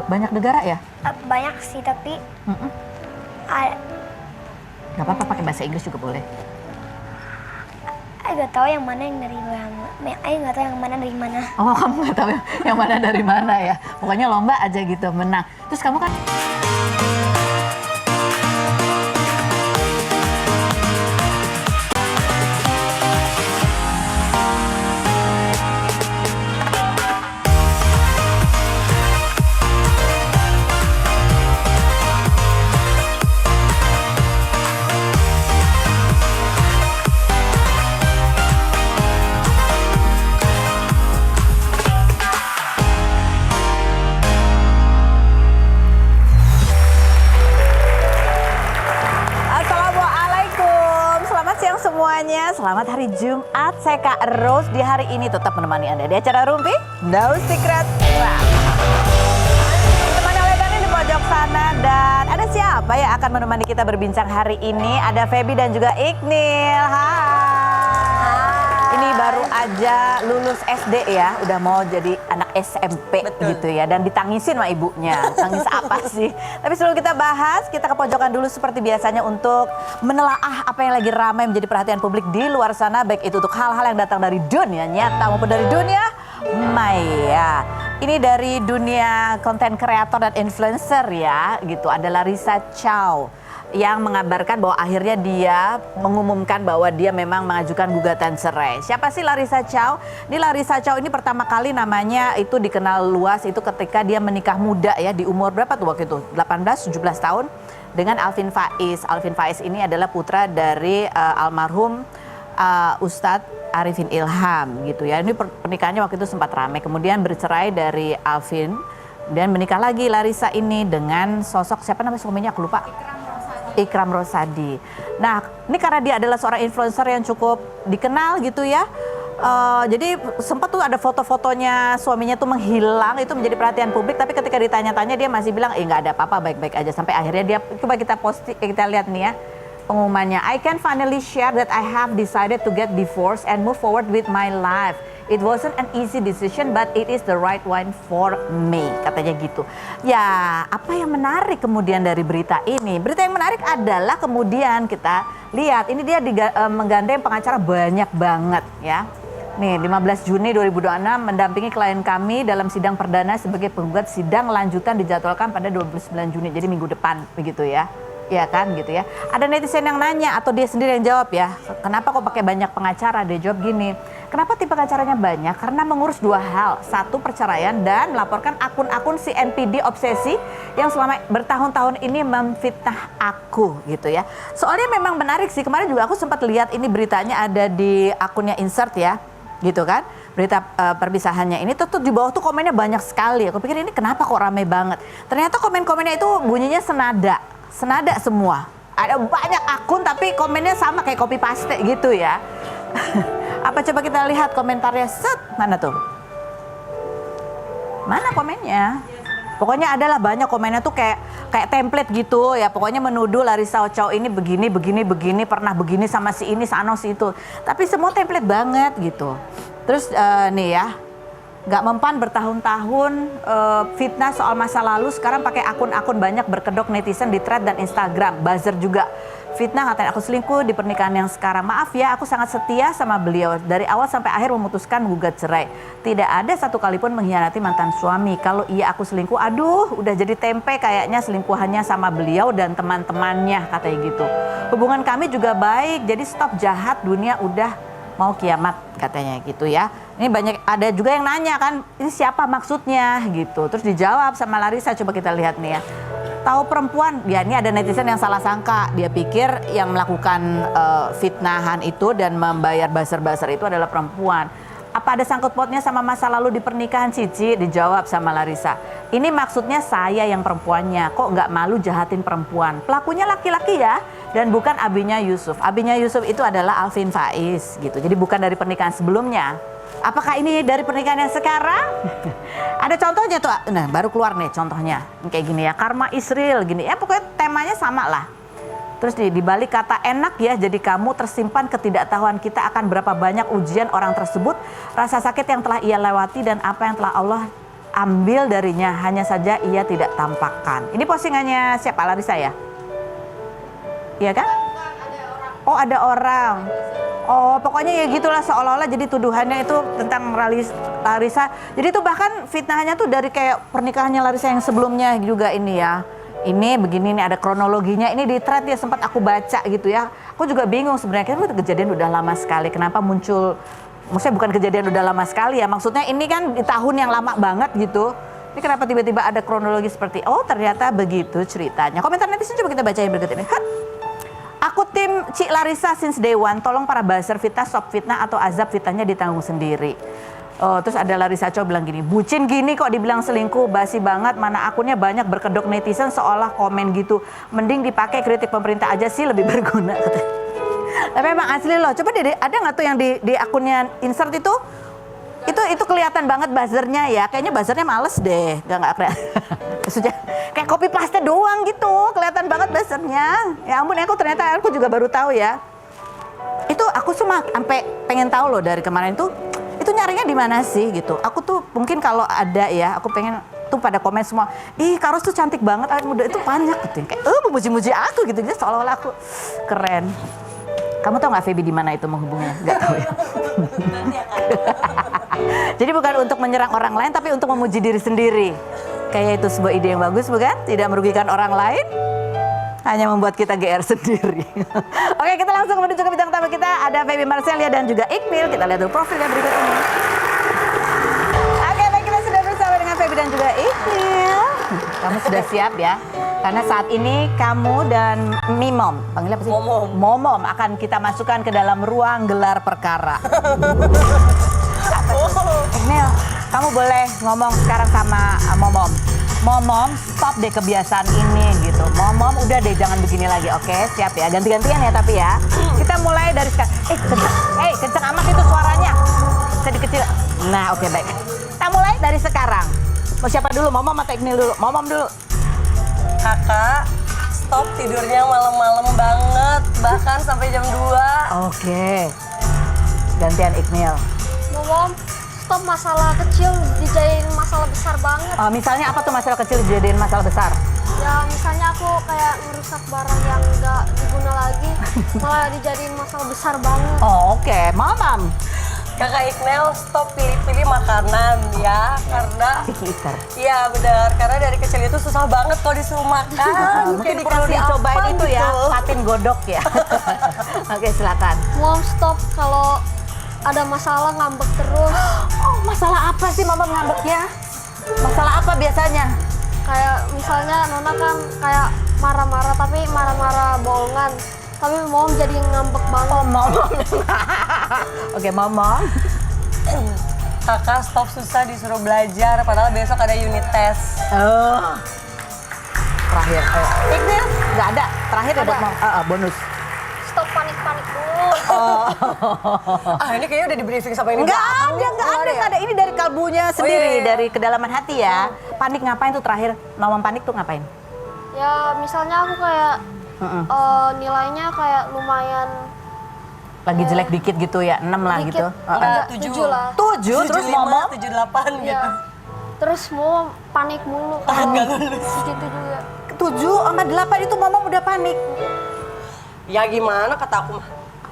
Banyak negara ya? Banyak sih, tapi Gak apa-apa pakai bahasa Inggris juga boleh. Gak tahu yang mana yang dari mana. Gak tahu yang mana dari mana. Oh, kamu gak tahu yang mana dari mana ya? Pokoknya lomba aja gitu, menang. Terus kamu kan... Semuanya, selamat hari Jumat. Saya Kak Rose di hari ini tetap menemani Anda di acara Rumpi No Secret. Ditemani oleh Dani di pojok sana, dan ada siapa yang akan menemani kita berbincang hari ini? Ada Feby dan juga Iqnil. Hai. Ini baru aja lulus SD ya, udah mau jadi anak SMP. Betul. Gitu ya, dan ditangisin sama ibunya. Tangis apa sih? Tapi sebelum kita bahas, kita ke pojokan dulu seperti biasanya untuk menelaah apa yang lagi ramai menjadi perhatian publik di luar sana, baik itu untuk hal-hal yang datang dari dunia nyata maupun dari dunia maya. Ini dari dunia konten kreator dan influencer ya, gitu. Ada Larissa Chow yang mengabarkan bahwa akhirnya dia mengumumkan bahwa dia memang mengajukan gugatan cerai. Siapa sih Larissa Chow? Ini Larissa Chow ini pertama kali namanya itu dikenal luas itu ketika dia menikah muda ya, di umur berapa tuh waktu itu? 18-17 tahun dengan Alvin Faiz. Alvin Faiz ini adalah putra dari almarhum Ustadz Arifin Ilham gitu ya. Ini pernikahannya waktu itu sempat ramai. Kemudian bercerai dari Alvin dan menikah lagi Larissa ini dengan sosok siapa namanya suaminya aku lupa. Ikram Rosadi. Nah, ini karena dia adalah seorang influencer yang cukup dikenal gitu ya. Jadi sempat tuh ada foto-fotonya suaminya tuh menghilang, itu menjadi perhatian publik. Tapi ketika ditanya-tanya dia masih bilang, nggak ada apa-apa, baik-baik aja. Sampai akhirnya dia, coba kita lihat nih ya pengumumannya. I can finally share that I have decided to get divorced and move forward with my life. It wasn't an easy decision, but it is the right one for me, katanya gitu. Ya, apa yang menarik kemudian dari berita ini? Berita yang menarik adalah kemudian kita lihat, ini dia menggandeng pengacara banyak banget ya. Nih, 15 Juni 2026 mendampingi klien kami dalam sidang perdana sebagai penggugat. Sidang lanjutan dijadwalkan pada 29 Juni, jadi minggu depan begitu ya. Ya kan gitu ya. Ada netizen yang nanya atau dia sendiri yang jawab ya, kenapa kok pakai banyak pengacara? Dia jawab gini, kenapa tipe pengacaranya banyak? Karena mengurus dua hal, satu perceraian dan melaporkan akun-akun si NPD obsesi yang selama bertahun-tahun ini memfitnah aku gitu ya. Soalnya memang menarik sih, kemarin juga aku sempat lihat ini beritanya ada di akunnya Insert ya, gitu kan. Berita perpisahannya ini tuh di bawah tuh komennya banyak sekali. Aku pikir ini kenapa kok ramai banget. Ternyata komen-komennya itu bunyinya senada semua. Ada banyak akun tapi komennya sama kayak copy paste gitu ya. Apa coba kita lihat komentarnya, set, mana tuh? Mana komennya? Pokoknya adalah banyak komennya tuh kayak template gitu ya. Pokoknya menuduh Larissa Chow ini begini, pernah begini sama si ini, sana si itu. Tapi semua template banget gitu. Terus nih ya, gak mempan bertahun-tahun fitnah soal masa lalu, sekarang pakai akun-akun banyak berkedok netizen di thread dan Instagram. Buzzer juga fitnah, katanya aku selingkuh di pernikahan yang sekarang. Maaf ya, aku sangat setia sama beliau. Dari awal sampai akhir memutuskan gugat cerai. Tidak ada satu kali pun mengkhianati mantan suami. Kalau iya aku selingkuh, aduh udah jadi tempe kayaknya selingkuhannya sama beliau dan teman-temannya, katanya gitu. Hubungan kami juga baik, jadi stop jahat, dunia udah mau kiamat, katanya gitu ya. Ini banyak, ada juga yang nanya kan, ini siapa maksudnya gitu. Terus dijawab sama Larissa, coba kita lihat nih ya. Tahu perempuan, ya ini ada netizen yang salah sangka. Dia pikir yang melakukan fitnahan itu dan membayar buzzer-buzzer itu adalah perempuan. Apa ada sangkut pautnya sama masa lalu di pernikahan Cici? Dijawab sama Larissa. Ini maksudnya saya yang perempuannya, kok nggak malu jahatin perempuan. Pelakunya laki-laki ya, dan bukan abinya Yusuf. Abinya Yusuf itu adalah Alvin Faiz gitu. Jadi bukan dari pernikahan sebelumnya. Apakah ini dari pernikahan yang sekarang? Ada contohnya tuh, nah baru keluar nih contohnya. Kayak gini ya, karma is real gini. Ya pokoknya temanya sama lah. Terus di balik kata enak ya, jadi kamu tersimpan ketidaktahuan kita akan berapa banyak ujian orang tersebut, rasa sakit yang telah ia lewati dan apa yang telah Allah ambil darinya, hanya saja ia tidak tampakkan. Ini postingannya siapa? Larissa ya? Iya kan? Oh, ada orang. Oh, pokoknya ya gitulah, seolah-olah jadi tuduhannya itu tentang Larissa. Jadi itu bahkan fitnahnya tuh dari kayak pernikahannya Larissa yang sebelumnya juga ini ya. Ini begini nih, ada kronologinya. Ini di thread ya, sempat aku baca gitu ya. Aku juga bingung sebenarnya, itu kejadian udah lama sekali. Kenapa muncul, maksudnya bukan kejadian udah lama sekali ya. Maksudnya ini kan di tahun yang lama banget gitu. Ini kenapa tiba-tiba ada kronologi seperti, oh ternyata begitu ceritanya. Komentar netizen coba kita baca yang berikut ini. Aku tim Cik Larissa since day one, tolong para buzzer fitnah, stop fitnah atau azab fitnahnya ditanggung sendiri. Oh, terus ada Larissa Chow bilang gini, bucin gini kok dibilang selingkuh, basi banget, mana akunnya banyak berkedok netizen seolah komen gitu. Mending dipakai kritik pemerintah aja sih, lebih berguna. Tapi emang asli loh, coba deh, ada nggak tuh yang di akunnya insert itu? Itu kelihatan banget buzzernya ya, kayaknya buzzernya males deh, nggak kelihatan. Maksudnya kayak copy paste doang gitu, kelihatan banget buzzernya. Ya ampun, aku juga baru tahu ya. Itu aku cuma sampai pengen tahu loh dari kemarin itu nyarinya di mana sih gitu. Aku tuh mungkin kalau ada ya, aku pengen tuh pada komen semua, ih Karos tuh cantik banget, awet muda itu banyak gitu. Kayak memuji-muji aku gitu, jadi seolah-olah aku keren. Kamu tau nggak Feby di mana itu menghubungnya? Nggak tahu ya. Jadi bukan untuk menyerang orang lain, tapi untuk memuji diri sendiri. Kayak itu sebuah ide yang bagus bukan? Tidak merugikan orang lain, hanya membuat kita GR sendiri. Oke, kita langsung menuju ke bintang tamu kita. Ada Feby Marcelia dan juga Iqnil. Kita lihat dulu profilnya berikut ini. Oke, baik, kita sudah bersama dengan Feby dan juga Iqnil. Kamu sudah siap ya? Karena saat ini kamu dan Mimom, panggil apa sih? Momom akan kita masukkan ke dalam ruang gelar perkara. Iqnil, kamu boleh ngomong sekarang sama Momom. Momom, stop deh kebiasaan ini gitu. Momom, udah deh jangan begini lagi, oke? Siap ya, ganti-gantian ya tapi ya. Kita mulai dari sekarang. Kenceng amat itu suaranya. Bisa dikecil. Nah, oke, baik. Kita mulai dari sekarang. Mau siapa dulu? Momom atau Iqnil dulu? Momom dulu. Kakak, stop tidurnya malam-malam banget, bahkan sampai jam 2. Oke. Gantian Iqnil. Mom, stop masalah kecil dijadiin masalah besar banget. Misalnya apa tuh masalah kecil dijadiin masalah besar? Ya misalnya aku kayak ngerusak barang yang nggak diguna lagi, malah dijadiin masalah besar banget. Oh, oke. Momom. Kakak Iqnil, stop pilih-pilih makanan ya, karena Picky eater. iya benar, karena dari kecil itu susah banget kalau disuruh makan. Mungkin Kayak perlu dikasih dicobain apa itu ya, gitu. patin godok ya. Oke, silakan. Mom, stop kalau ada masalah ngambek terus. Oh, masalah apa sih Mama ngambeknya? Masalah apa biasanya? Kayak misalnya Nona kan kayak marah-marah tapi marah-marah bohongan. Tapi Mom jadi ngambek banget. Oh, Momom. Oke, Momom. Kakak stop susah disuruh belajar, padahal besok ada unit test. Oh. Terakhir, ayo. Iqnil, nggak ada. Terakhir ya buat Mom. Bonus. Stop panik-panik dulu. Ini kayaknya udah di briefing sama ini. Nggak ada. Ini dari kalbunya sendiri, iya. dari kedalaman hati ya. Panik ngapain tuh terakhir? Momom panik tuh ngapain? Ya misalnya aku kayak nilainya kayak lumayan Lagi jelek dikit gitu ya, 6 lah dikit. gitu. Enggak, 7 lah. 7, terus Momom? 78 gitu. Ya. Terus mau panik mulu. Nggak lulus. Segitu juga. 7 sama 8 itu Momom udah panik. Ya gimana kata aku mah.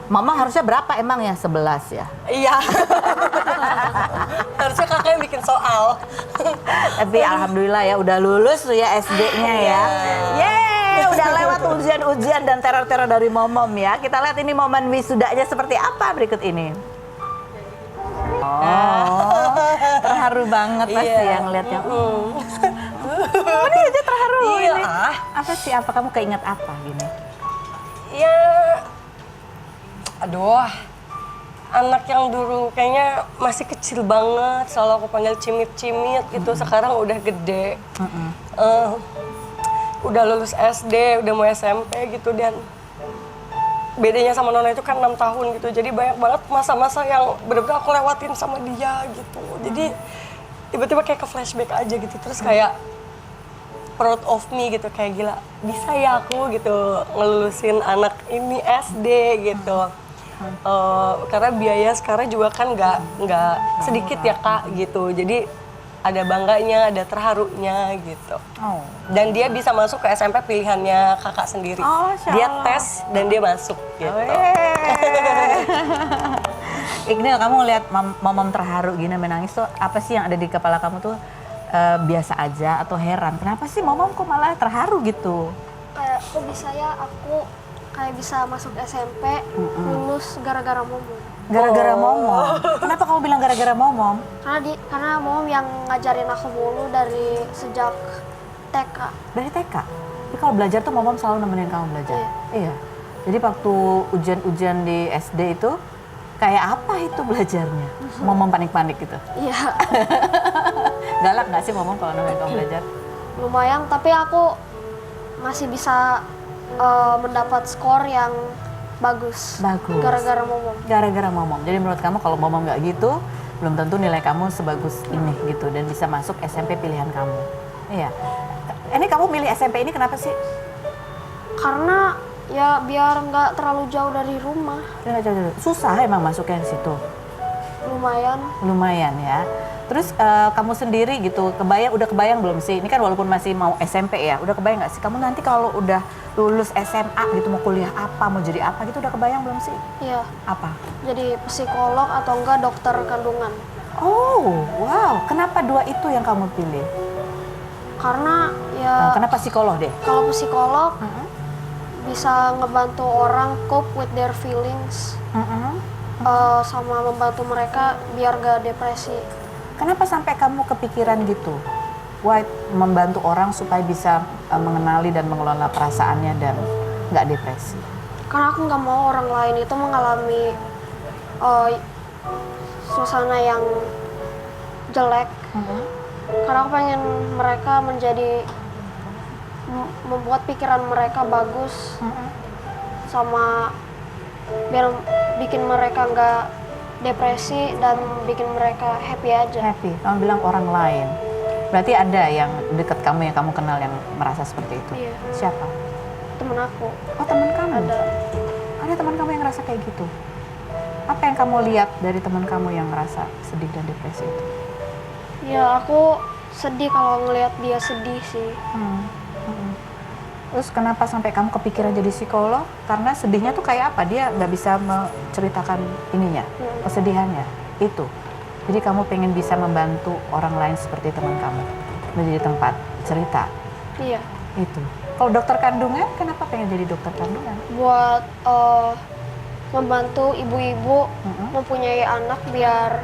Mama harusnya berapa emang ya? 11 ya? Iya. Harusnya kakak yang bikin soal. Tapi alhamdulillah ya udah lulus tuh ya SD-nya ya. Yeay, udah lewat ujian-ujian dan teror-teror dari Momom ya. Kita lihat ini momen wisudanya seperti apa berikut ini. Oh, terharu banget pasti Iya. ya ngeliatnya. Ini aja terharu Iya. ini. Apa sih, apa kamu keinget apa gini? Ya, aduh, anak yang dulu kayaknya masih kecil banget, selalu aku panggil cimit-cimit gitu, sekarang udah gede. Udah lulus SD, udah mau SMP gitu, dan bedanya sama Nona itu kan 6 tahun gitu, jadi banyak banget masa-masa yang bener-bener aku lewatin sama dia gitu. Jadi tiba-tiba kayak ke flashback aja gitu, terus kayak proud of me gitu, kayak gila bisa ya aku gitu ngelulusin anak ini SD gitu. Karena biaya sekarang juga kan nggak sedikit ya Kak gitu, jadi ada bangganya, ada terharunya gitu. Oh. Dan dia bisa masuk ke SMP pilihannya kakak sendiri. Oh, Masya Dia Allah. tes dan dia masuk gitu. Iqnil, kamu ngeliat momom terharu gini menangis tuh, apa sih yang ada di kepala kamu tuh biasa aja atau heran? Kenapa sih momom kok malah terharu gitu? Kayak kok bisa ya aku kayak bisa masuk SMP lulus gara-gara momom. Gara-gara momom. Kenapa kamu bilang gara-gara momom? Karena momom yang ngajarin aku mulu dari sejak TK. Dari TK? Jadi kalau belajar tuh momom selalu nemenin kamu belajar? Iya. Jadi waktu ujian-ujian di SD itu, kayak apa itu belajarnya? Momom panik-panik gitu? Iya. Galak nggak sih momom kalau nemenin kamu belajar? Lumayan, tapi aku masih bisa mendapat skor yang bagus. Bagus. Gara-gara momom. Gara-gara momom. Jadi menurut kamu kalau momom nggak gitu, belum tentu nilai kamu sebagus ini gitu dan bisa masuk SMP pilihan kamu. Iya. Ini kamu milih SMP ini kenapa sih? Karena ya biar nggak terlalu jauh dari rumah. Susah emang masuknya di situ. Lumayan. Lumayan ya. Terus kamu sendiri gitu, udah kebayang belum sih? Ini kan walaupun masih mau SMP ya, udah kebayang nggak sih? Kamu nanti kalau udah lulus SMA gitu mau kuliah apa, mau jadi apa gitu, udah kebayang belum sih? Iya. Apa? Jadi psikolog atau enggak dokter kandungan. Oh, wow. Kenapa dua itu yang kamu pilih? Karena ya Kenapa psikolog deh? kalau psikolog bisa ngebantu orang cope with their feelings, sama membantu mereka biar gak depresi. Kenapa sampai kamu kepikiran gitu? Why membantu orang supaya bisa mengenali dan mengelola perasaannya dan nggak depresi? Karena aku nggak mau orang lain itu mengalami suasana yang jelek. Karena aku pengen mereka membuat pikiran mereka bagus, sama biar bikin mereka nggak depresi dan bikin mereka happy aja. Happy. Kamu bilang orang lain. Berarti ada yang dekat kamu yang kamu kenal yang merasa seperti itu? Iya. Siapa? Temen aku Oh, teman kamu? ada. Ada teman kamu yang ngerasa kayak gitu? Apa yang kamu lihat dari teman kamu yang ngerasa sedih dan depresi itu? Ya aku sedih kalau ngelihat dia sedih sih. Terus kenapa sampai kamu kepikiran jadi psikolog? Karena sedihnya tuh kayak apa? Dia nggak bisa menceritakan ininya, kesedihannya. Itu. Jadi kamu pengen bisa membantu orang lain seperti teman kamu. Menjadi tempat cerita. Iya. Itu. Kalau dokter kandungan, kenapa pengen jadi dokter kandungan? Buat membantu ibu-ibu mempunyai anak biar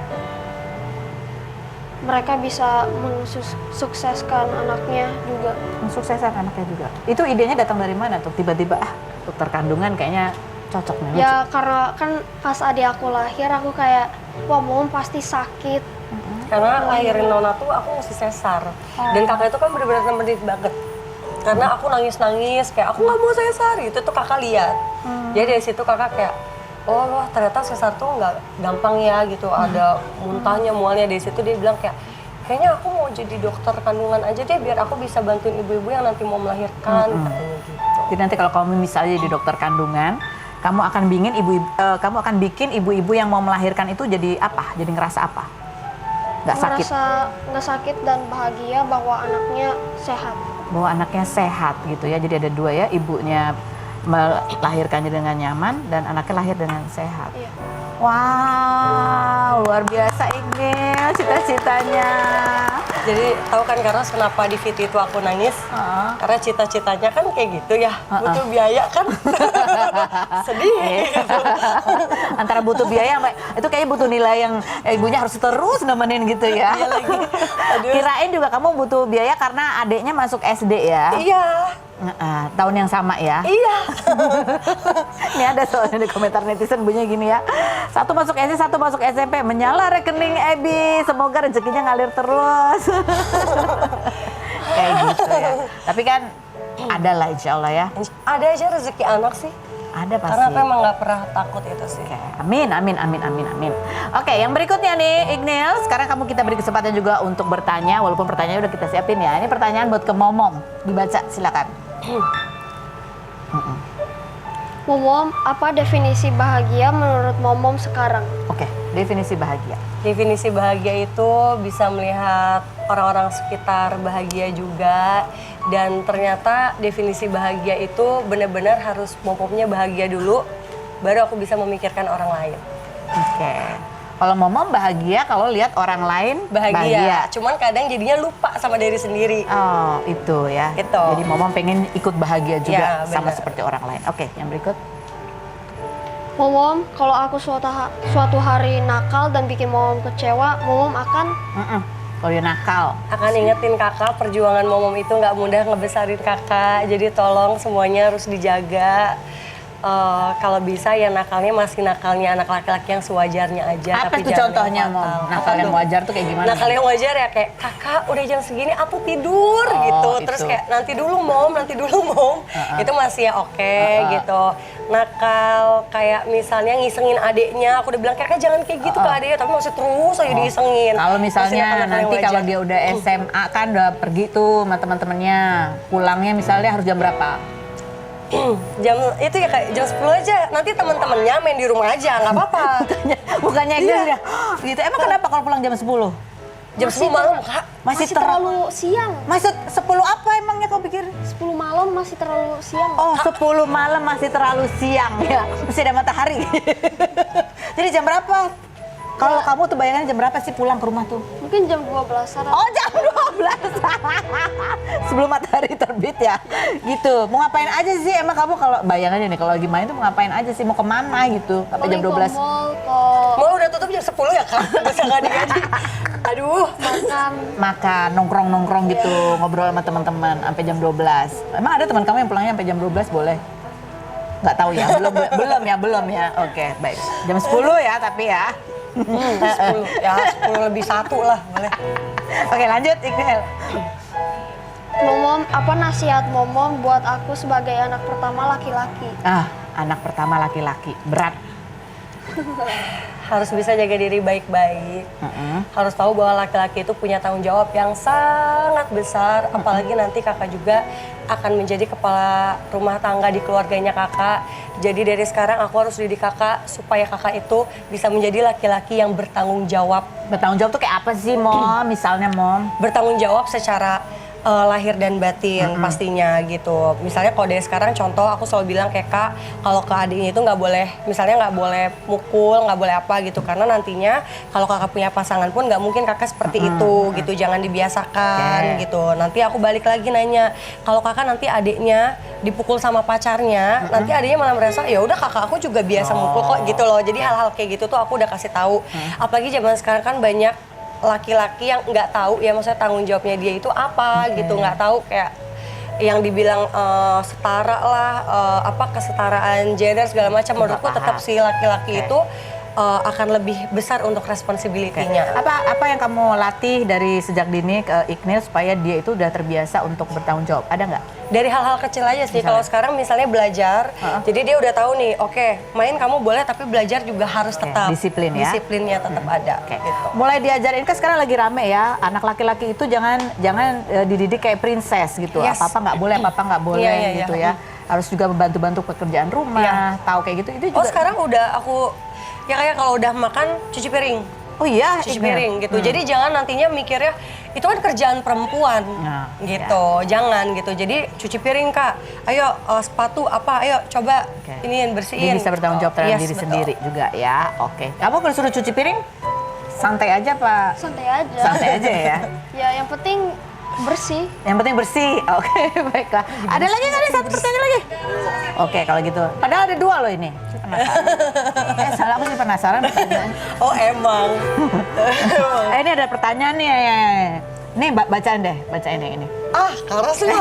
mereka bisa mensukseskan anaknya juga. Mensukseskan anaknya juga. Itu idenya datang dari mana tuh? Tiba-tiba dokter kandungan kayaknya cocok nih. Ya karena kan pas adik aku lahir aku kayak wah mom pasti sakit. Karena lahirin Nona tuh aku mesti sesar. Dan kakak itu kan benar-benar nemenin banget. Karena aku nangis-nangis kayak aku nggak mau sesar gitu tuh kakak lihat. Jadi dari situ kakak kayak oh wah ternyata sesar tuh nggak gampang ya gitu, ada muntahnya, mualnya. Dari situ dia bilang kayaknya aku mau jadi dokter kandungan aja deh biar aku bisa bantuin ibu-ibu yang nanti mau melahirkan katanya gitu. Jadi nanti kalau kamu misalnya jadi dokter kandungan, kamu akan bikin ibu-ibu yang mau melahirkan itu jadi apa? Jadi ngerasa apa? Nggak sakit? Nggak sakit dan bahagia bahwa anaknya sehat. Bahwa anaknya sehat gitu ya. Jadi ada dua ya, ibunya melahirkannya dengan nyaman dan anaknya lahir dengan sehat. Iya. Wow, luar biasa Iqnil cita-citanya. Jadi tahu kan karena kenapa di VT itu aku nangis? Karena cita-citanya kan kayak gitu ya, butuh biaya kan. Sedih. Antara butuh biaya sama itu kayaknya butuh nilai yang ibunya harus terus nemenin gitu ya. Iya lagi. Aduh. Kirain juga kamu butuh biaya karena adiknya masuk SD ya. Iya. Tahun yang sama ya. Iya. Ini ada soalnya di komentar netizen bunyinya gini ya. Satu masuk SD, satu masuk SMP. Menyala rekening Ebi. Semoga rezekinya ngalir terus. Kayak gitu ya. Tapi kan ada lah insya Allah ya. Ada aja rezeki anak sih. Ada pasti. Karena aku emang nggak pernah takut itu sih. Oke, amin, amin, amin, amin, amin. Oke, yang berikutnya nih, Iqnil. Sekarang kita beri kesempatan juga untuk bertanya, walaupun pertanyaannya udah kita siapin ya. Ini pertanyaan buat ke Momom. Dibaca, silakan. Momom, apa definisi bahagia menurut Momom sekarang? Oke, definisi bahagia. Definisi bahagia itu bisa melihat orang-orang sekitar bahagia juga. Dan ternyata definisi bahagia itu benar-benar harus momomnya bahagia dulu, baru aku bisa memikirkan orang lain. Oke. Kalau momom bahagia kalau lihat orang lain Bahagia. Cuman kadang jadinya lupa sama diri sendiri. Oh, itu ya. Gitu. Jadi momom pengen ikut bahagia juga Ya, sama benar. seperti orang lain. Oke, yang berikut. Momom, kalau aku suatu hari nakal dan bikin momom kecewa, momom akan Kalau dia nakal. Akan ingetin kakak, perjuangan momom itu nggak mudah ngebesarin kakak. Jadi tolong semuanya harus dijaga. Kalau bisa ya nakalnya masih nakalnya anak laki-laki yang sewajarnya aja. Apa tuh jangan contohnya, yang Mom? fatal. Nakal yang wajar tuh kayak gimana? Nakal yang wajar ya kayak, kakak udah jam segini aku tidur gitu. Terus itu. kayak nanti dulu mom. Itu masih ya oke gitu. Nakal kayak misalnya ngisengin adeknya, aku udah bilang kakak jangan kayak gitu ke adeknya, tapi masih terus aja diisengin. Kalau Masih misalnya nakal-nakal yang nanti kalau wajar. dia udah SMA kan udah pergi tuh sama teman-temannya, pulangnya misalnya harus jam berapa? jam itu ya kayak jam 10 aja, nanti teman-temannya main di rumah aja, nggak apa-apa. Bukannya gitu ya? Gitu. Emang kenapa kalau pulang jam 10? Jam 10 malam kak. Masih terlalu siang. Maksud 10 apa emangnya kau pikir? 10 malam masih terlalu siang. Oh, 10 malam masih terlalu siang ya. Masih ada matahari. Jadi jam berapa? Kalau kamu tuh bayangannya jam berapa sih pulang ke rumah tuh? Mungkin jam 12-an. Oh, jam 12. Sebelum matahari terbit ya. Gitu. Mau ngapain aja sih? Emang kamu kalau bayangannya nih kalau lagi main tuh mau ngapain aja sih? Mau kemana gitu? Sampai jam 12. Paling ke mall, Mall udah tutup jam 10 ya kak? Bisa nggak digaji? Aduh. Makan, nongkrong-nongkrong gitu, ngobrol sama teman-teman sampai jam 12. Emang ada teman kamu yang pulangnya sampai jam 12 boleh? Nggak tahu ya, belum ya. Oke, baik. Jam 10 ya tapi ya. 10 ya, 10 lebih 1 lah boleh. Oke, lanjut Iqnil. Momom, apa nasihat momom buat aku sebagai anak pertama laki-laki? Anak pertama laki-laki, berat. Harus bisa jaga diri baik-baik. Harus tahu bahwa laki-laki itu punya tanggung jawab yang sangat besar. Apalagi nanti kakak juga akan menjadi kepala rumah tangga di keluarganya kakak. Jadi dari sekarang aku harus didik kakak supaya kakak itu bisa menjadi laki-laki yang bertanggung jawab. Bertanggung jawab tuh kayak apa sih, Mom? Misalnya, Mom? Bertanggung jawab secara lahir dan batin pastinya gitu. Misalnya kalau dari sekarang contoh aku selalu bilang kayak kak, kalau ke adiknya itu nggak boleh, misalnya nggak boleh mukul, nggak boleh apa gitu, karena nantinya kalau kakak punya pasangan pun nggak mungkin kakak seperti itu gitu, jangan dibiasakan gitu. Nanti aku balik lagi nanya, kalau kakak nanti adiknya dipukul sama pacarnya, nanti adiknya malah merasa ya udah kakak aku juga biasa mukul kok gitu loh. Jadi hal-hal kayak gitu tuh aku udah kasih tahu. Apalagi zaman sekarang kan banyak laki-laki yang nggak tahu ya, maksudnya tanggung jawabnya dia itu apa gitu, nggak tahu kayak yang dibilang setara lah, kesetaraan gender segala macam. Menurutku tetap si laki-laki itu akan lebih besar untuk responsibility-nya. Apa yang kamu latih dari sejak dini ke Iqnil supaya dia itu udah terbiasa untuk bertanggung jawab? Ada nggak? Dari hal-hal kecil aja sih. Kalau sekarang misalnya belajar, jadi dia udah tahu nih, oke, main kamu boleh tapi belajar juga harus tetap. Disiplin ya? Disiplinnya tetap ada. Gitu. Mulai diajarin, kan sekarang lagi rame ya, anak laki-laki itu jangan dididik kayak princess gitu. Yes. Apa-apa nggak boleh, apa-apa nggak boleh Iya, gitu iya. ya. Harus juga membantu-bantu pekerjaan rumah, tahu kayak gitu. Itu juga. Oh sekarang udah aku, ya kayak kalau udah makan cuci piring. Oh iya, Cuci Iqnil? piring gitu. Jadi jangan nantinya mikirnya itu kan kerjaan perempuan gitu. Jangan gitu. Jadi cuci piring kak. Ayo sepatu apa? Ayo coba iniin bersihin. Dia bisa bertanggung jawab terhadap diri betul. sendiri juga ya. Oke. Kamu kalau suruh cuci piring santai aja Pak? Santai aja. Santai aja ya. Ya yang penting bersih. Yang penting bersih. Oke, baiklah. Ada lagi nggak nih? Satu pertanyaan lagi? Oke, kalau gitu. Padahal ada 2 loh ini. Penasaran. Salah aku sih penasaran pertanyaan. Oh emang. Ini ada pertanyaan nih. Nih bacaan deh, bacain yang ini. Keras lu.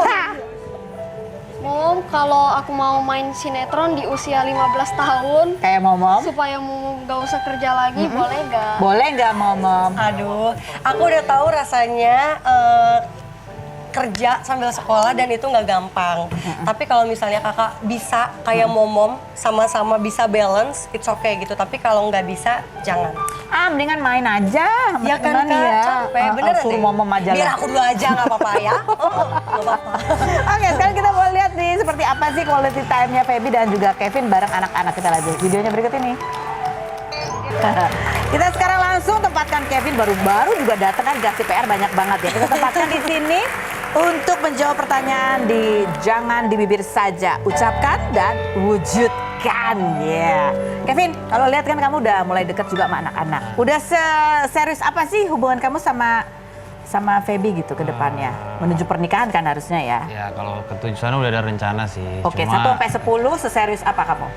Mom, kalau aku mau main sinetron di usia 15 tahun, Kayak Momom. supaya Mom gak usah kerja lagi, boleh gak? Boleh nggak Momom? Aduh, aku udah tahu rasanya kerja sambil sekolah dan itu nggak gampang. Tapi kalau misalnya kakak bisa kayak momom, sama-sama bisa balance, it's okay gitu. Tapi kalau nggak bisa, jangan. Mendingan main aja. Ya kan Gimana kak, ya? capek. Beneran Suruh deh. Momom aja Biar lah. aku dulu aja nggak apa-apa ya. Nggak apa-apa. Oke, sekarang kita mau lihat nih seperti apa sih quality time-nya Feby dan juga Kevin bareng anak-anak kita lagi. Videonya berikut ini. Kita sekarang langsung tempatkan Kevin, baru-baru juga datang kan, kasih PR banyak banget ya. Kita tempatkan di sini untuk menjawab pertanyaan di Jangan di Bibir Saja, Ucapkan dan Wujudkan. Ya, Kevin, kalau lihat kan kamu udah mulai dekat juga sama anak-anak. Udah serius apa sih hubungan kamu sama Feby gitu ke depannya? Menuju pernikahan kan harusnya ya? Ya kalau ketujuan udah ada rencana sih. Oke, Cuma 1-10 seserius apa kamu?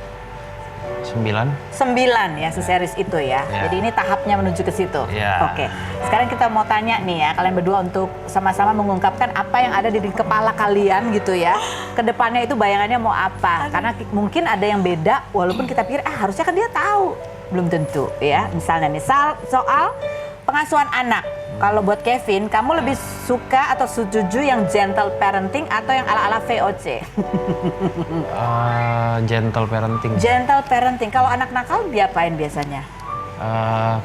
9. 9 ya, seserius itu ya. Ya. Jadi ini tahapnya menuju ke situ. Ya. Oke. Sekarang kita mau tanya nih ya, kalian berdua untuk sama-sama mengungkapkan apa yang ada di kepala kalian gitu ya. Kedepannya itu bayangannya mau apa? Karena mungkin ada yang beda, walaupun kita pikir harusnya kan dia tahu. Belum tentu ya. Misalnya nih soal pengasuhan anak. Kalau buat Kevin, kamu lebih suka atau setuju yang gentle parenting atau yang ala-ala VOC? Gentle parenting. Gentle parenting. Kalau anak nakal diapain biasanya?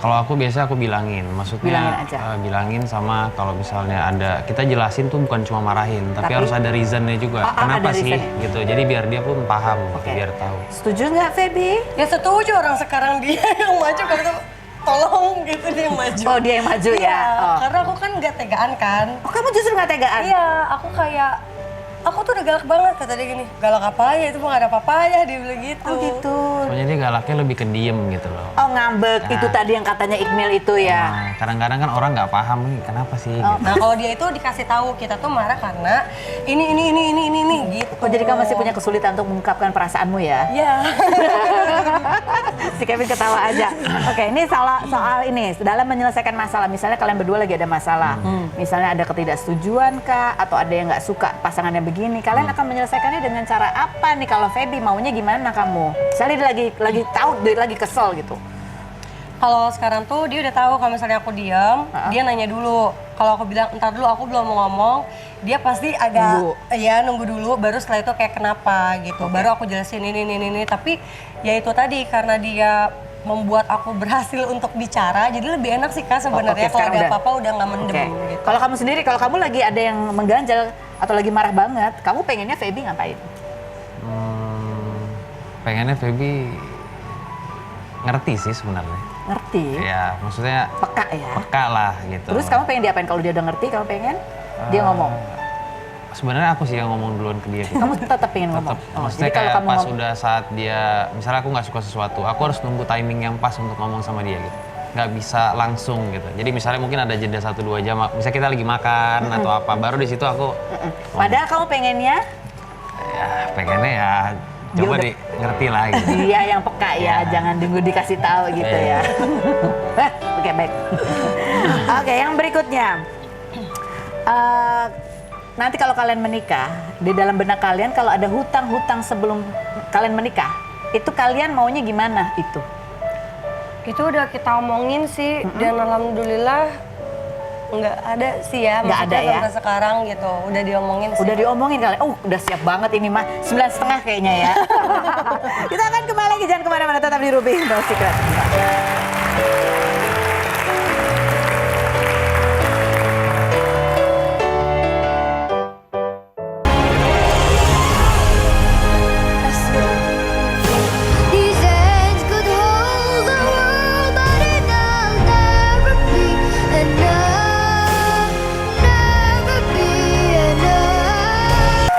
Kalau aku biasa aku bilangin, maksudnya Bilangin aja. bilangin sama kalau misalnya ada, kita jelasin tuh bukan cuma marahin, tapi harus ada reasonnya juga. Kenapa ada sih reasonnya. gitu? Jadi biar dia pun paham, Oke. biar tahu. Setuju nggak, Feby? Ya setuju, orang sekarang dia yang maju karena tolong gitu dia yang maju. Oh, dia yang maju ya? Iya, Oh. karena aku kan nggak tegaan kan. Oh, kamu justru nggak tegaan? Iya, aku tuh udah galak banget, kata dia gini, galak apa ya, itu mah gak ada apa-apanya, dia bilang gitu. Oh gitu. Pokoknya dia galaknya lebih ke diem gitu loh. Oh ngambek, itu tadi yang katanya Iqmil itu ya? Nah, kadang-kadang kan orang nggak paham nih kenapa sih gitu. Nah kalau dia itu dikasih tahu kita tuh marah karena ini gitu. Oh jadi kamu masih punya kesulitan untuk mengungkapkan perasaanmu ya? Iya. Si Kevin ketawa aja. Oke, ini soal ini, dalam menyelesaikan masalah, misalnya kalian berdua lagi ada masalah. Misalnya ada ketidaksetujuan kah, atau ada yang nggak suka pasangannya begini, kalian akan menyelesaikannya dengan cara apa nih? Kalau Feby maunya gimana kamu? Misalnya dia lagi tahu, dia lagi kesel gitu. Kalau sekarang tuh dia udah tahu kalau misalnya aku diam, dia nanya dulu. Kalau aku bilang entar dulu aku belum mau ngomong, dia pasti agak nunggu dulu, baru setelah itu kayak kenapa gitu. Baru aku jelasin ini. Tapi ya itu tadi karena dia membuat aku berhasil untuk bicara, jadi lebih enak sih Kak sebenarnya kalau ada apa-apa udah nggak mendem gitu. Kalau kamu sendiri, kalau kamu lagi ada yang mengganjal atau lagi marah banget, kamu pengennya Feby ngapain? Pengennya Feby ngerti sih sebenarnya. Ngerti? Ya maksudnya Peka ya? peka lah gitu. Terus kamu pengen diapain kalau dia udah ngerti? Kamu pengen dia ngomong? Sebenarnya aku sih yang ngomong duluan ke dia gitu. Kamu tetap pengen ngomong? Tetap, maksudnya kayak pas udah saat dia, misalnya aku nggak suka sesuatu, aku harus nunggu timing yang pas untuk ngomong sama dia gitu. Nggak bisa langsung gitu. Jadi misalnya mungkin ada jeda 1-2 jam, misalnya kita lagi makan atau apa, baru di situ aku. Padahal kamu pengennya? Ya pengennya ya coba ngerti lah gitu. Dia yang peka ya, jangan tunggu dikasih tahu gitu ya. Oke, baik. Oke, yang berikutnya. Nanti kalau kalian menikah, di dalam benak kalian kalau ada hutang-hutang sebelum kalian menikah, itu kalian maunya gimana itu? Itu udah kita omongin sih, dan alhamdulillah nggak ada sih ya. Nggak ada ya? Sampai sekarang gitu, udah diomongin sih. Udah diomongin kalian, udah siap banget ini mah, 9,5 kayaknya ya. Kita akan kembali lagi, jangan kemana-mana, tetap di Ruby Indo Secret. These hands could hold the world, but it'll never be enough. Never be enough.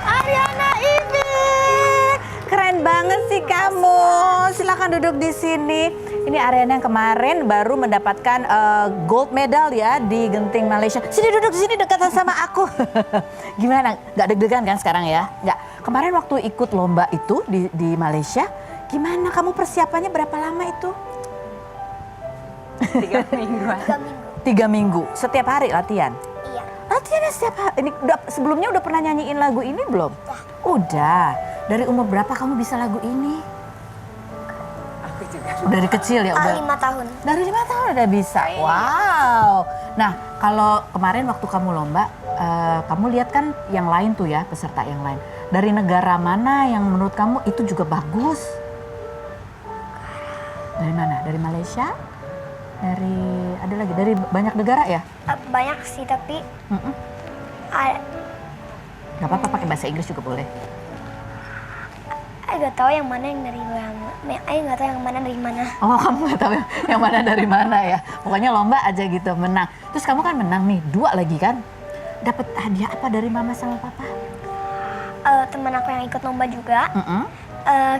Ariana Ivi, keren banget sih kamu. Silakan duduk di sini. Ini Ariana yang kemarin baru mendapatkan gold medal ya di genting Malaysia. Sini duduk di sini dekatan sama aku. Gimana? Gak deg-degan kan sekarang ya? Gak. Kemarin waktu ikut lomba itu di Malaysia, gimana kamu persiapannya berapa lama itu? 3 minggu. 3 minggu. Setiap hari latihan? Iya. Latihannya setiap hari. Ini sebelumnya udah pernah nyanyiin lagu ini belum? Udah. Dari umur berapa kamu bisa lagu ini? Dari kecil ya udah. 5 tahun. Dari 5 tahun udah bisa. Wow. Nah, kalau kemarin waktu kamu lomba, kamu lihat kan yang lain tuh ya, peserta yang lain. Dari negara mana yang menurut kamu itu juga bagus? Dari mana? Dari Malaysia? Dari ada lagi dari banyak negara ya? Banyak sih, tapi Gak apa-apa pakai bahasa Inggris juga boleh. Aku gak tahu yang mana yang dari mana. Aku gak tahu yang mana dari mana. Oh, kamu nggak tahu yang mana dari mana ya? Pokoknya lomba aja gitu, menang. Terus kamu kan menang nih, 2 lagi kan? Dapat hadiah apa dari mama sama papa? Teman aku yang ikut lomba juga.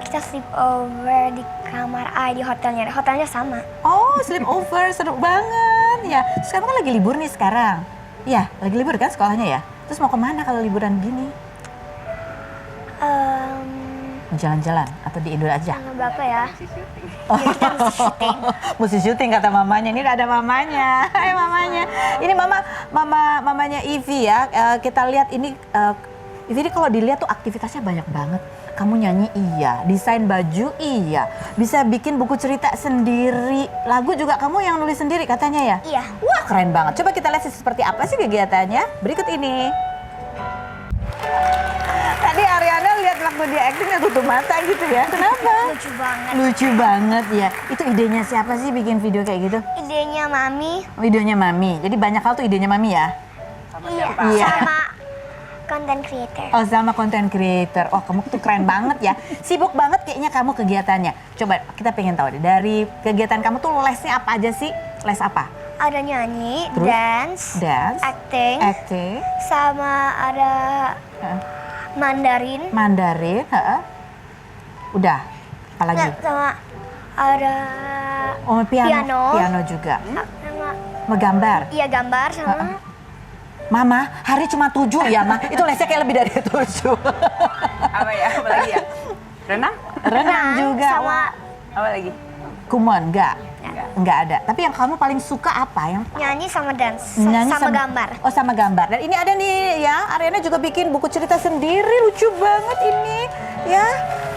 Kita sleep over di kamar di hotelnya. Hotelnya sama. Oh, sleep over, seru banget ya. Terus kamu kan lagi libur nih sekarang. Iya, lagi libur kan sekolahnya ya? Terus mau kemana kalau liburan gini? Mau jalan-jalan atau di Indo aja? Tanggal berapa ya? Mesti syuting kata mamanya. Ini udah ada mamanya. Hai mamanya. Ini mamanya Ivy ya. Kita lihat ini Ivy ini kalau dilihat tuh aktivitasnya banyak banget. Kamu nyanyi iya, desain baju iya, bisa bikin buku cerita sendiri, lagu juga kamu yang nulis sendiri katanya ya? Iya. Wah keren banget. Coba kita lihat seperti apa sih kegiatannya. Berikut ini. Tadi Ariana lihat waktu dia acting dia tutup mata gitu ya. Kenapa? Lucu banget. Lucu banget ya. Itu idenya siapa sih bikin video kayak gitu? Idenya Mami. Videonya Mami. Jadi banyak hal tuh idenya Mami ya? Iya. Iya. Sama content creator. Oh sama content creator. Oh kamu tuh keren banget ya. Sibuk banget kayaknya kamu kegiatannya. Coba kita pengen tahu deh. Dari kegiatan kamu tuh lesnya apa aja sih? Les apa? Ada nyanyi, Terus? dance, acting, Acting. sama ada Mandarin. Mandarin. Udah. Apalagi? Nggak, sama ada Oh piano. piano. Piano juga. sama Menggambar. iya gambar sama Mama, hari cuma 7 ya, Ma. Itu lesnya kayak lebih dari 7. Apa ya? Apa lagi ya? Renang? Renang juga. sama Apa lagi? Kumon, enggak. Enggak ada. Tapi yang kamu paling suka apa? Yang nyanyi sama dance nyanyi sama gambar. Oh, sama gambar. Dan ini ada nih ya, Ariana juga bikin buku cerita sendiri. Lucu banget ini. Ya,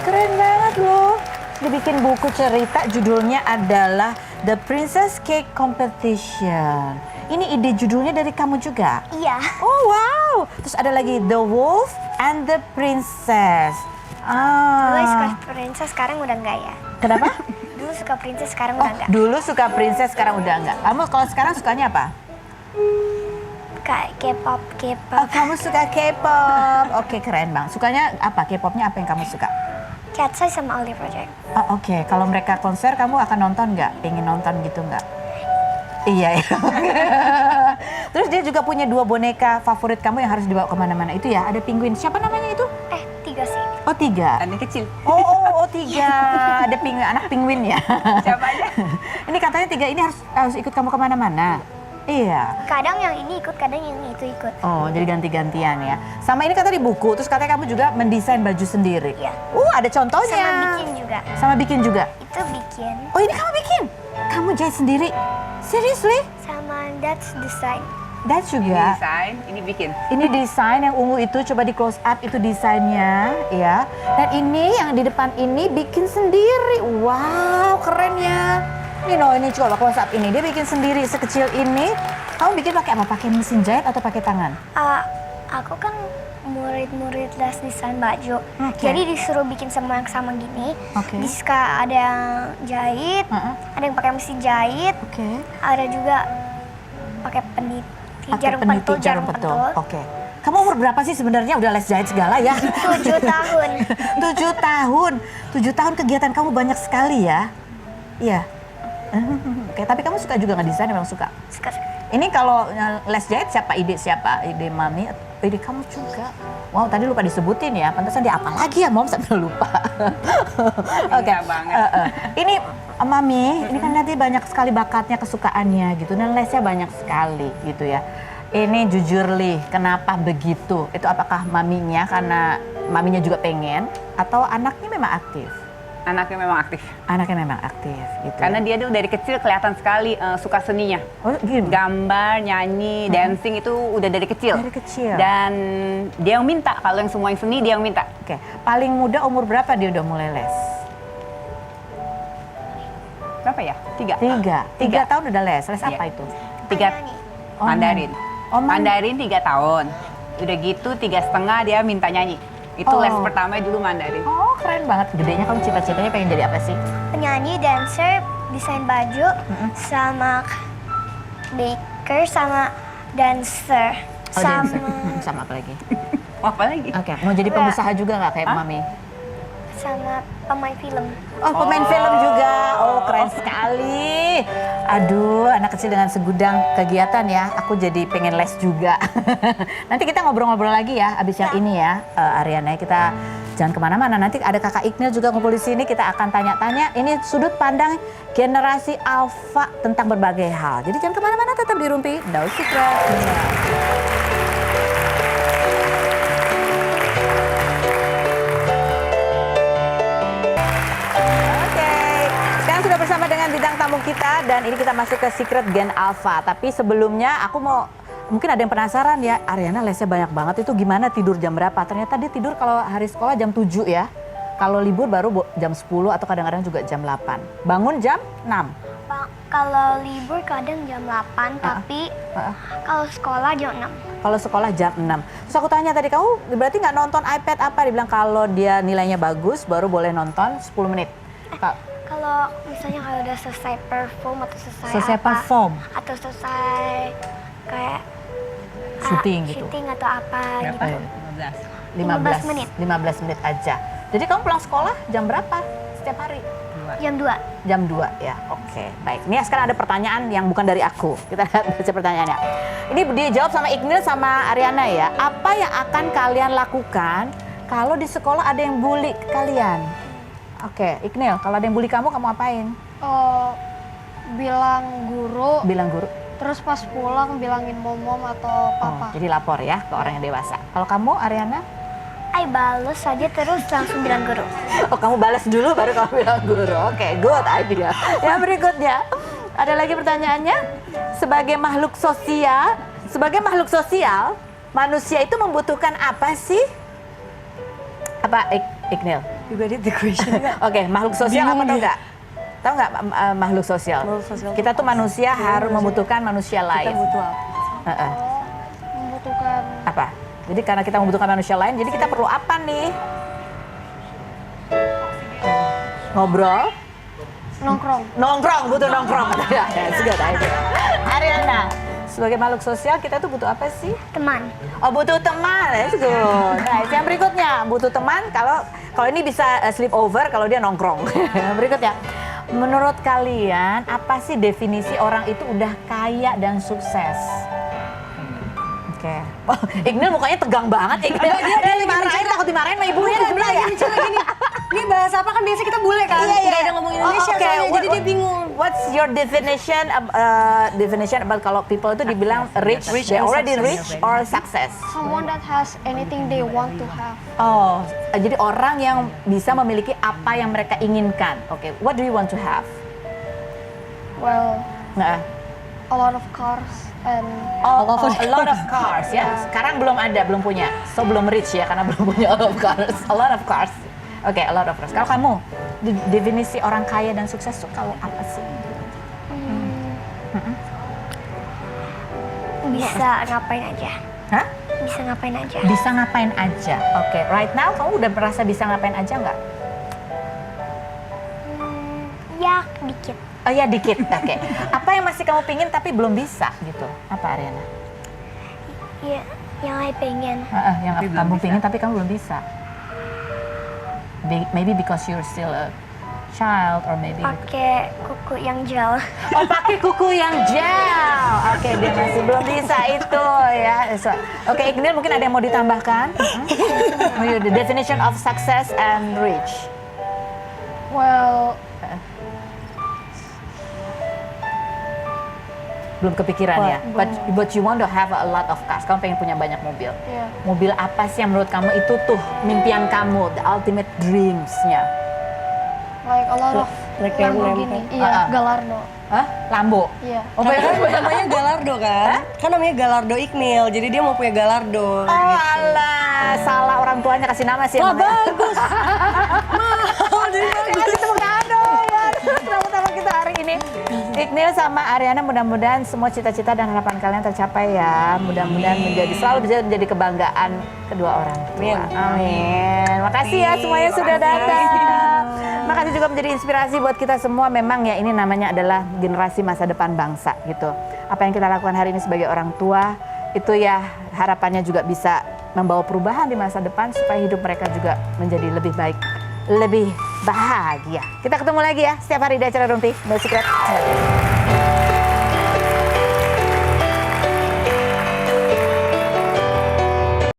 keren banget loh. Dia bikin buku cerita judulnya adalah The Princess Cake Competition. Ini ide judulnya dari kamu juga? Iya. Oh wow. Terus ada lagi The Wolf and the Princess. Dulu suka Ah. princess, sekarang udah enggak ya. Kenapa? Dulu suka princess, sekarang Oh, udah enggak. dulu suka princess, sekarang udah enggak. Kamu kalau sekarang sukanya apa? Kayak K-pop, Oh, kamu suka K-pop. Oke, keren bang. Sukanya apa? K-popnya apa yang kamu suka? Cat's sama Aldi Project. Oh, oke. Kalau mereka konser, kamu akan nonton nggak? Pengen nonton gitu nggak? Iya. Terus dia juga punya 2 boneka favorit kamu yang harus dibawa kemana-mana. Itu ya, ada penguin. Siapa namanya itu? 3 sih. Oh, 3. Anak kecil. Oh, 3. Ada penguin, anak penguin ya. Siapa aja? Ini katanya 3 ini harus ikut kamu kemana-mana. Iya. Kadang yang ini ikut, kadang yang itu ikut. Oh, jadi ganti-gantian ya. Sama ini kata di buku, terus katanya kamu juga mendesain baju sendiri. Iya. Ada contohnya. Sama bikin juga. Sama bikin juga. Itu bikin. Oh, ini kamu bikin? Kamu jahit sendiri? Seriously? Sama that's design. That's juga. Desain, ini bikin. Ini desain yang ungu itu, coba di close up itu desainnya, ya. Dan ini yang di depan ini bikin sendiri. Wow, keren ya. Ini coba close up ini, dia bikin sendiri sekecil ini. Kamu bikin pakai apa? Pakai mesin jahit atau pakai tangan? Aku kan murid-murid les desain baju. Oke. Jadi disuruh bikin sama gini. Oke. Bisa ada yang jahit, ada yang pakai mesin jahit, Oke. ada juga pakai peniti, Pakai peniti, jarum pentul. Oke. Kamu umur berapa sih sebenarnya udah les jahit segala ya? 7 tahun. 7 tahun. 7 tahun kegiatan kamu banyak sekali ya? Iya. Oke, tapi kamu suka juga ngedesain, memang suka? Suka. Ini kalau les jahit siapa? Ide Mami? Ide kamu juga? Wow, tadi lupa disebutin ya. Pantesan dia apa lagi ya, Mom? Sampai lupa. Oke. Enggak banget. Ini Mami, ini kan nanti banyak sekali bakatnya, kesukaannya gitu. Dan lesnya banyak sekali gitu ya. Ini jujur Li, kenapa begitu? Itu apakah maminya karena maminya juga pengen? Atau anaknya memang aktif? Anaknya memang aktif. Anaknya memang aktif gitu. Karena dia tuh dari kecil kelihatan sekali suka seninya. Oh, gini. Gambar, nyanyi, dancing itu udah dari kecil. Dari kecil. Dan dia yang minta, kalau yang semua yang seni dia yang minta. Oke, paling muda umur berapa dia udah mulai les? Berapa ya? 3. 3 tahun udah les. Les apa Iya. itu? 3 Nyanyi. Oh, Mandarin. Oh, Mandarin 3 tahun. Udah gitu 3,5 dia minta nyanyi. Itu les Oh. pertama dulu Mandarin. Oh, keren banget. Gedenya kamu cita-citanya pengen jadi apa sih? Penyanyi, dancer, desain baju, sama baker, sama dancer. Oh, sama dancer. Sama apa lagi? Apa lagi? Oke, mau jadi pengusaha juga nggak kayak Mami? Sama pemain film. Oh, pemain film juga. Oh, keren sekali. Aduh, anak kecil dengan segudang kegiatan ya. Aku jadi pengen les juga. Nanti kita ngobrol-ngobrol lagi ya, abis yang ini ya, Ariana. Kita jangan kemana-mana. Nanti ada kakak Iqnil juga ngumpul di sini. Kita akan tanya-tanya. Ini sudut pandang generasi Alpha tentang berbagai hal. Jadi jangan kemana-mana, tetap di Rumpi No Secret. Bersama dengan bintang tamu kita dan ini kita masuk ke Secret Gen Alpha. Tapi sebelumnya aku mau, mungkin ada yang penasaran ya, Ariana lesnya banyak banget, itu gimana tidur jam berapa? Ternyata dia tidur kalau hari sekolah jam 7 ya. Kalau libur baru jam 10 atau kadang-kadang juga jam 8. Bangun jam 6. Kalau libur kadang jam 8, tapi kalau sekolah jam 6. Kalau sekolah jam 6. Terus aku tanya tadi, kamu berarti nggak nonton iPad apa? Dia bilang kalau dia nilainya bagus baru boleh nonton 10 menit. Kalau misalnya kalau udah selesai perform atau Selesai perform? Atau selesai kayak Syuting gitu? syuting atau apa Berapa? gitu. 15. 15 menit. 15 menit aja. Jadi kamu pulang sekolah jam berapa setiap hari? Jam 2. Jam 2 ya, oke. Baik, ini sekarang ada pertanyaan yang bukan dari aku. Kita lihat baca pertanyaannya. Ini dijawab sama Iqnil sama Ariana ya. Apa yang akan kalian lakukan kalau di sekolah ada yang bully kalian? Oke, Iqnil, kalau ada yang bully kamu apain? Bilang guru, Bilang guru. terus pas pulang bilangin mom atau papa. Jadi lapor ya ke orang yang dewasa. Kalau kamu, Ariana? Ay balas saja terus langsung bilang guru. Oh, kamu balas dulu baru kamu bilang guru. Oke, good idea. Yang berikutnya, ada lagi pertanyaannya. Sebagai makhluk sosial, manusia itu membutuhkan apa sih? Apa, Iqnil? You got it, the question. Oke, makhluk sosial apa tau nggak? Tahu nggak makhluk sosial? Makhluk sosial Kita tuh manusia harus membutuhkan manusia lain. Kita butuh apa? Membutuhkan Apa? Jadi karena kita membutuhkan manusia lain, jadi kita perlu apa nih? Ngobrol? nongkrong. Butuh nongkrong. Ya, good idea. Ariana, sebagai makhluk sosial kita tuh butuh apa sih? Teman. Oh, butuh teman, that's good. Nah, yang berikutnya, butuh teman kalau ini bisa sleep over, kalau dia nongkrong. Berikutnya, menurut kalian apa sih definisi orang itu udah kaya dan sukses? Oke. Oh, Iqnil mukanya tegang banget. Iqnil dia dimarahin, takut dimarahin sama ibunya di sebelah ya. Ini bahasa apa kan biasa kita bule kan? Nggak ada ngomong Indonesia oke. soalnya, jadi dia bingung. What's your definition about kalau people itu dibilang rich, they and already success. rich or success? Someone that has anything they want to have. Oh, jadi orang yang bisa memiliki apa yang mereka inginkan. Oke, what do you want to have? Well, Nah, a lot of cars and a lot of cars ya. Sekarang belum punya. So belum rich ya karena belum punya a lot of cars. A lot of cars. Oke, a lot of cars. Kalau kamu, definisi orang kaya dan sukses tuh kalau apa sih? Bisa ngapain aja. Hah? Bisa ngapain aja. Bisa ngapain aja. Oke, right now kamu udah merasa bisa ngapain aja nggak? Ya dikit. Oh ya dikit, oke. Apa yang masih kamu pingin tapi belum bisa gitu? Apa Ariana? Ya, yang I pengen. Yang kamu pingin tapi kamu belum bisa. Maybe because you're still a child or maybe. Pakai kuku yang gel. Oh, pakai kuku yang gel. Oke, dia masih belum bisa itu ya. Oke, Iqnil mungkin ada yang mau ditambahkan? The definition of success and rich. well, Belum kepikiran ya. But you want to have a lot of cars. Kamu pengen punya banyak mobil. yeah. Mobil apa sih yang menurut kamu itu tuh mimpian kamu, the ultimate dreams-nya? Like a lot of Like yang Lamborghini. nempel. Iya, Gallardo. Hah? Lambo? Iya. Oh, Kan namanya Gallardo kan? Kan namanya Gallardo Iqnil, jadi dia mau punya Gallardo. Oh alah, salah orang tuanya kasih nama sih. Wah, namanya. bagus. Mahal, jadi bagus. Kasih tepuk tangan dong ya. Tamu-tamu kita hari ini. Iqnil sama Ariana, mudah-mudahan semua cita-cita dan harapan kalian tercapai ya. Mudah-mudahan selalu menjadi kebanggaan kedua orang tua. Amin. Makasih ya semuanya sudah datang. Makasih juga menjadi inspirasi buat kita semua. Memang ya ini namanya adalah generasi masa depan bangsa gitu. Apa yang kita lakukan hari ini sebagai orang tua itu ya harapannya juga bisa membawa perubahan di masa depan supaya hidup mereka juga menjadi lebih baik, lebih bahagia. Kita ketemu lagi ya setiap hari di acara Rumpi No Secret.